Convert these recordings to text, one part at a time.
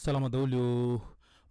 Salama daolo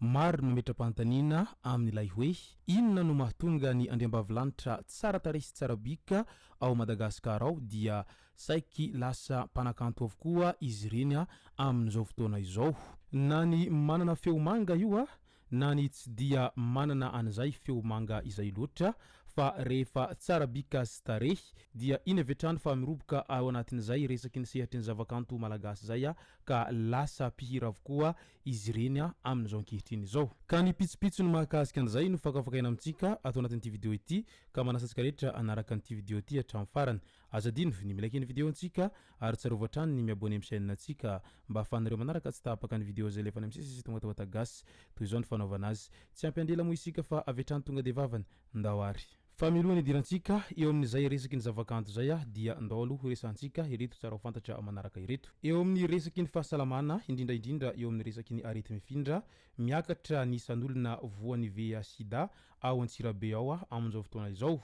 maro mametra-pantanina amin'ilay hoe inona no mahatonga ny andriambavilanitra tsara tarehy sy tsara bika ao Madagasikara ao dia saiky lasa mpanakanto avokoa izy ireny amin'izao fotoana izao. Na ny manana feo manga io na ny tsy dia manana an'izay feo manga izay loatra fa rehefa tsara bika sy tarehy dia iny avetrany fa miroboka ao anatin'izay resaky ny sehatry ny zavakanto malagasy zay ka lasa mpihira avokoa izy ireny amin'izao ankehitriny izao. Ka ny pitsopitso no mahakasika an'izay no fakafakaina amintsika ato anatin'ity video ity ka manasantsika rehetra anaraka an'ity video ity hatramin'ny farany. Azadino ny milaiky ny video antsika ary tsarovy hatrany ny miabone amin'ny chaîne antsika mba ahafahanareo manaraka tsy tapaka ny video zay lefany amin'sisy tonga tao tagasy toy izao ny fanaovana azy. Tsy ampy-andela moa isika fa avetrany tonga de vavany ndahoary. Fa milohany idirantsika eo amin'izay resaky ny zavakanto zay dia ndao aloha resantsika ireto tsara ho fantatra manaraka ireto. Eo amin'ny resaky ny fahasalamana indrindraindrindra eo amin'ny resaky ny arety mifindra miakatra ny isan'olona voan'ny VIH sida ao Antsirabe ao amin'izao fotoana izao.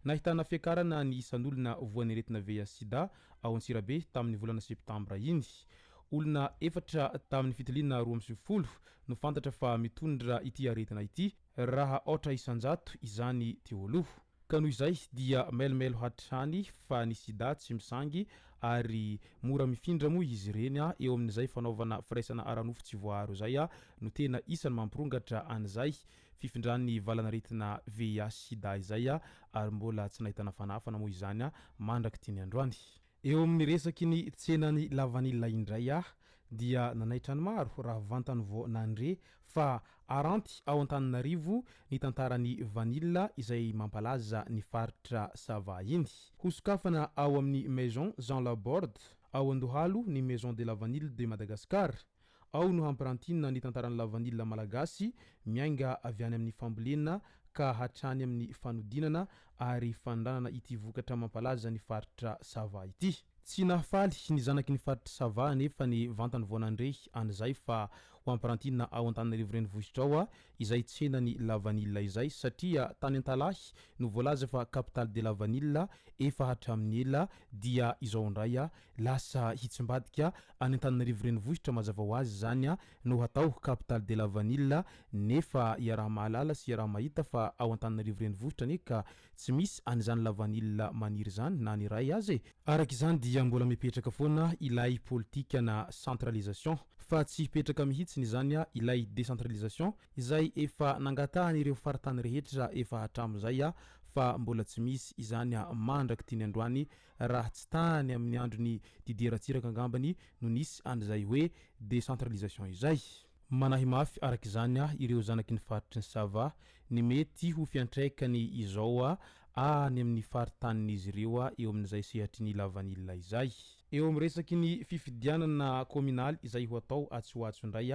Nahitana fiakarana ny isan'olona voan'ny aretina VIH sida ao Antsirabe tamin'ny volana septambra iny. Olona efatra tamin'ny fitiliana 12 no fantatra fa mitondra ity aretina ity raha ohatra isanjato izany teo aloha. Ka noho izay dia mailmailo hatrany fa ny sida tsy misangy ary mora mifindra moa izy ireny eo amin'izay fanaovana firaisana aranofo tsy voaaro zay no tena isany mampirongatra an'izay fifindran'ny valanaretina VIH sida izay ary mbola tsy nahitana fanafana moa izany mandraky tiany androany. Eo amin'ny resaky ny tsenany lavanila indray dia nanaitrany maro raha vantany vao nandre fa aranty ao Antananarivo ny tantaran'ny vanilla izay mampalaza ny faritra Sava iny. Hosokafana ao amin'ny Maison Jean Laborde ao Andohalo ny Maison de la Vanille de Madagascar. Ao no hampirantina ny tantaran'ny lavanila malagasy miainga avy any amin'ny fambolena ka hatrany amin'ny fanodinana ary fandranana ity vokatra mampalaza ny faritra Sava ity. Tsy nahafaly ny zanaky ny faritra Sava nefa ny vantany vao nandre an'izay fa ho ampirantina ao Antananarivo renivohitra ao izay tsenany lavanila izay satria tany Antalahy no voalaza fa capitale de la vanilla efa hatramin'ny ela dia izao indray lasa hitsimbadika any Antananarivo renivohitra mazava ho azy zany no hatao capitale de la vanilla nefa iaraha mahalala sy iaraha mahita fa ao Antananarivo renivohitra neka tsy misy an'izany lavanilla maniry zany na ny ray azy. Araka izany dia mbola mipetraka foana ilay politika na centralisation fa tsy hipetraka mihitsy izany ilay décentralisation izay efa nangatahany ireo faritany rehetra efa hatramin'izay fa mbola tsy misy izany mandraky tiany androany raha tsy tany amin'ny androny Didier Ratsiraka angambany no nisy an'izay hoe décentralisation izay. Manahy mafy araka izany ireo zanaky ny faritry ny Sava ny mety ho fiantraikany izao any amin'ny faritanin'izy ireo eo amin'izay sehatry ny lavanila izay. Eo amin'ny resaky ny fifidianana communal izay ho atao atsoatso indray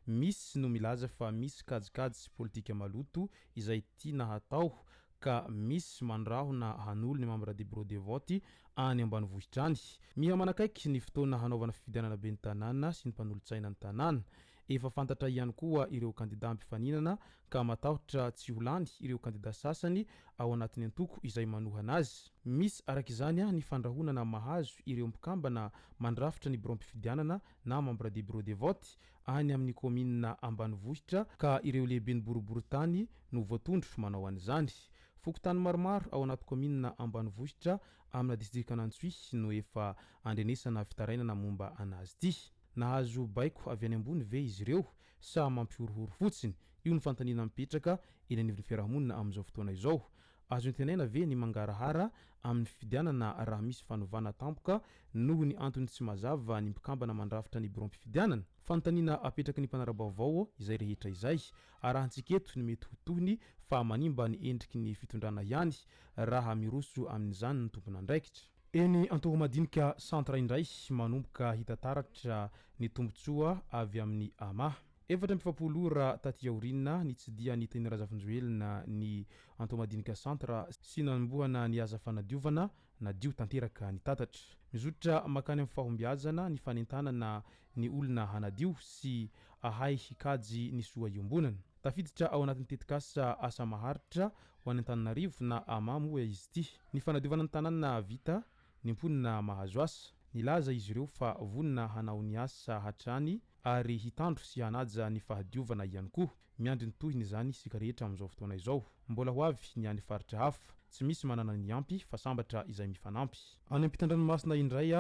misy no milaza fa misy kajikajy sy politika maloto izay tiana hatao ka misy mandrahona hanolo ny membre de bureau de vote any ambanivohitra any. Miha manakaiky ny fotoana hanaovana fifidianana ben'ny tanàna sy ny mpanolontsaina ny tanàna. Efa fantatra ihany koa ireo kandida ampifaninana ka matahotra tsy ho lany ireo kandida sasany ao anatin'ny antoko izay manohana azy. Misy araka izany ny fandrahonana mahazo ireo mpikambana mandrafitra ny bureau mpifidianana na membre de bureau de vote any amin'ny commune ambanivohitra ka ireo lehiben'ny boriboritany no voatondro manao an'izany. Fokotany maromaro ao anaty commune ambanivohitra amina district Anantsoy no efa andrenesana fitarainana momba anazy ity. Nahazo baiko avy any ambony ve izy ireo sa mampiorohoro fotsiny? Io ny fantaniana mipetraka eny anivon'ny fiarahamonina amin'izao fotoana izao. Azo entenaina ve ny mangarahara amin'ny fifidianana raha misy fanovana tampoka noho ny antony tsy mazava ny mpikambana mandrafitra ny bureau mpifidianana? Fantaniana apetraka ny mpanarabaovao izay rehetra izay. Arahantsika eto ny mety ho tohiny fa manimba ny endriky ny fitondrana ihany raha miroso amin'izany ny tompon'andraikitra. Eny antoho madinika centre indray manomboka hita taratra ny tombotsoa avy amin'ny ama. efatra mpifapolora taty aorina ny tsy dia ny teny razafinjoelina ny antomadinika centre sy nanombohana ny aza fanadiovana na dio tanteraka ny tatatra mizotra makany amin'ny fahombiazana ny fanentanana ny olona hanadio sy ahay hikajy ny soa iombonana tafiditra ao anatin'ny tetikasa asa maharitra ho any Antananarivo na amamo hoe izy ity ny fanadiovana ny tanàna vita ny mponina mahazo asa nilaza izy ireo fa vonina hanao ny asa hatrany ary hitandro sy hanaja ny fahadiovana ihany koa miandry ny tohiny izany isika rehetra amin'izao fotoana izao mbola ho avy ny any faritra hafa tsy misy manana ny ampy fa sambatra izay mifanampy any ampitan-dranomasina indray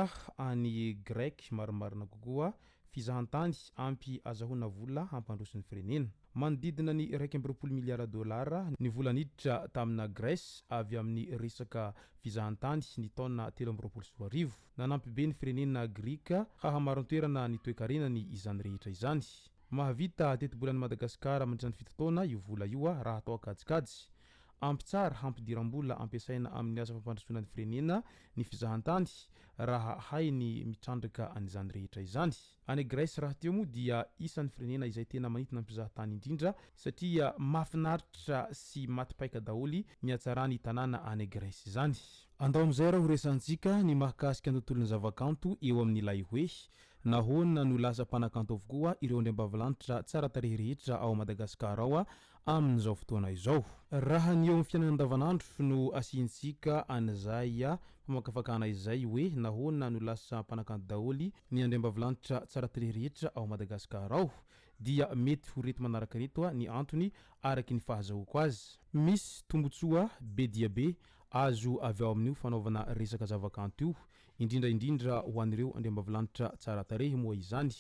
any grek marimarina kokoa fizahantany ampy azahoana vola hampandroso ny firenena manodidina ny 1.7 miliara dolara ny vola niditra tamina Grèce avy amin'ny resaka fizahantany ny taona 2024 nanampy be ny firenena grika hahamaron-toerana ny toe-karenany izany rehetra izany mahavita teti-bolan'i Madagasikara mandritra ny 7 taona io vola io raha atao akajikajy ampy tsara hampidiram-bola ampiasaina amin'ny asa fampandrosoana ny firenena ny fizahantany raha hainy mitrandraka an'izany rehetra izany any Grèce raha teo moa dia isan'ny firenena izay tena manintona ny mpizahantany indrindra satria mahafinaritra sy matipaika daholy ny hatsarany tanàna any Grèce izany andao amin'izay raha ho resantsika ny mahakasika ny tontolon'ny zavakanto eo amin'ilay hoe nahoana no lasa mpanakanto avokoa ireo andriambavilanitra tsara tarehy rehetra ao Madagasikara ao amin'izao fotoana izao raha ny eo amin'ny fiainana andavanandro no asiantsika an'izay famakafakana izay hoe nahoana no lasa mpanakanto daholy ny andriambavilanitra tsara tarehy rehetra ao Madagasikara ao dia mety ho reto manaraka reto ny antony araky ny fahazahoako azy misy tombotsoa be dia be azo avy ao amin'io fanaovana resaka zavakanto io indrindra ho an'ireo andriambavilanitra tsara tarehy moa izany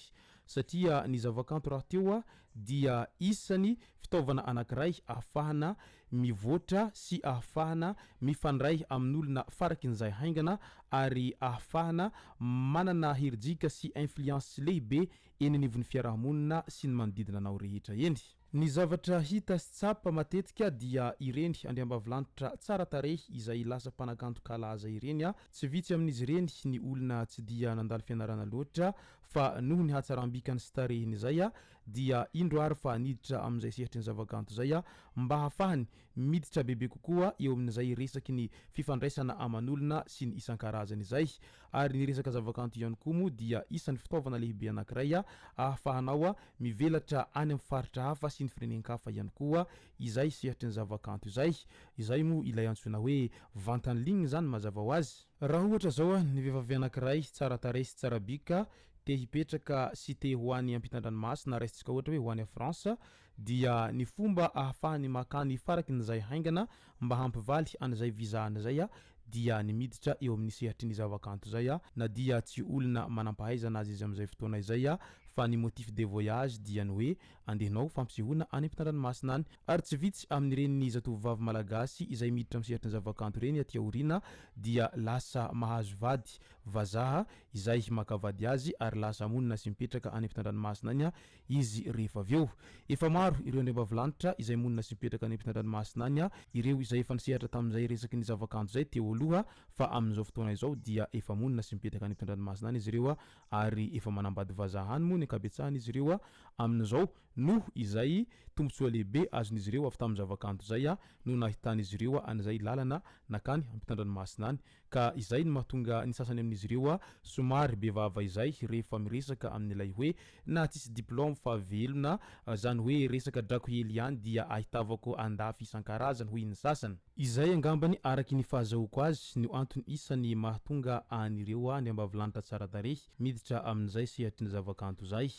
satria ny zavakanto raha teo dia isany fitaovana anankiray ahafahana mivoatra sy ahafahana mifandray amin'olona farakin'izay haingana ary ahafahana manana herijika sy influence lehibe eny anivon'ny fiarahamonina sy ny manodidina anao rehetra eny ny zavatra hita sy tsapa matetika dia ireny andriambavilanitra tsara tarehy izay lasa mpanakanto kalaza ireny tsy vitsy amin'izy ireny ny olona tsy dia nandalo fianarana loatra fa noho ny hatsaram-bikany sy tarehiny izay dia indro ary fa niditra amin'izay sehatry ny zavakanto zay mba hahafahany miditra bebe kokoa eo amin'izay resaky ny fifandraisana aman'olona sy ny isan-karazany izay ary ny resaka zavakanto ihany koa moa dia isan'ny fitaovana lehibe anankiray ahafahanao mivelatra any amin'ny faritra hafa sy ny firenenkafa ihany koa izay sehatry ny zavakanto izay moa ilay antsoina hoe vantany ligne zany mazava ho azy raha ohatra zao ny vehivavy anankiray tsara tarehy sy tsara bika te hipetraka sy te ho any ampitan-dranomasina raisitsika ohatra hoe ho any a France dia ny fomba ahafahany makany faraky n'izay haingana mba hampivaly an'izay vizahana zay dia ny miditra eo amin'ny sehatry ny zavakanto zay na dia tsy olona manampahaizana azy izy amin'izay fotoana izay fa ny motif de voyage dia ny hoe andehanao fampisehoana any ampitan-dranomasina any ary tsy vitsy amin'ireny zatovovavy malagasy izay miditra amin'ny sehatry ny zavakanto reny aty aoriana dia lasa mahazo vady vazaha izay makavady azy ary lasa monina sy mipetraka any ampitan-dranomasina any izy rehefa avy eo efa maro ireo andriambavilanitra izay monina sy mipetraka any ampitan-dranomasina any ireo izay efa nisehatra tamin'izay resaky ny zavakanto zay teo aloha fa amin'izao fotoana izao dia efa monina sy mipetraka any ampitan-dranomasina any izy ireo ary efa manambady vazaha any moa ny ankabetsahany izy ireo amin'izao noho izay tombotsoa lehibe azon'izy ireo avy tamin'ny zavakanto zay no nahitan'izy ireo an'izay lalana nakany ampitan-dranomasina any ka izay ny mahatonga ny sasany amin'izy ireo somary bevava izay rehefa miresaka amin'ilay hoe na tsisy diplôme fa velona zany hoe resaka drako hely ihany dia ahitavako andafy isan-karazany hoy ny sasany izay angambany araky ny fahazahoako azy ny antony isany mahatonga an'ireo andriambavilanitra tsara tarehy miditra amin'izay sehatry ny zavakanto zay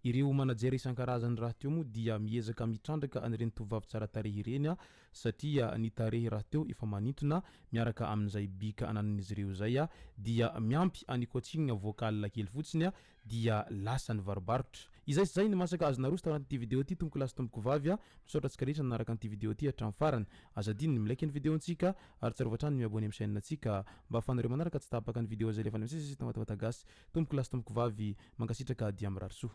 ireo manajery isan-karazany raha teo moa dia miezaka mitrandraka anireny tovovavy tsara tarehy ireny satria ny tarehy raha teo efa manintona miaraka amin'izay bika ananan'izy ireo zay dia miampy anikoatsinina vocal kely fotsiny dia lasa ny varobarotra izay sy zay ny masaka azona rosta anatin'ity vidéo ty tomboko lasy tomboko vavy misaotra antsika rehetra nanaraka an'ity vidéo ty hatramin'ny farany azadiny ny milaiky ny vidéontsika ary tsarovatrany miabony amin'ny chaîne antsika mba afanareo manaraka tsy tapaka ny vidéo zay lefany misy tamatagagasy tomboko lasy tomboko vavy mankasitraka dia mirary soa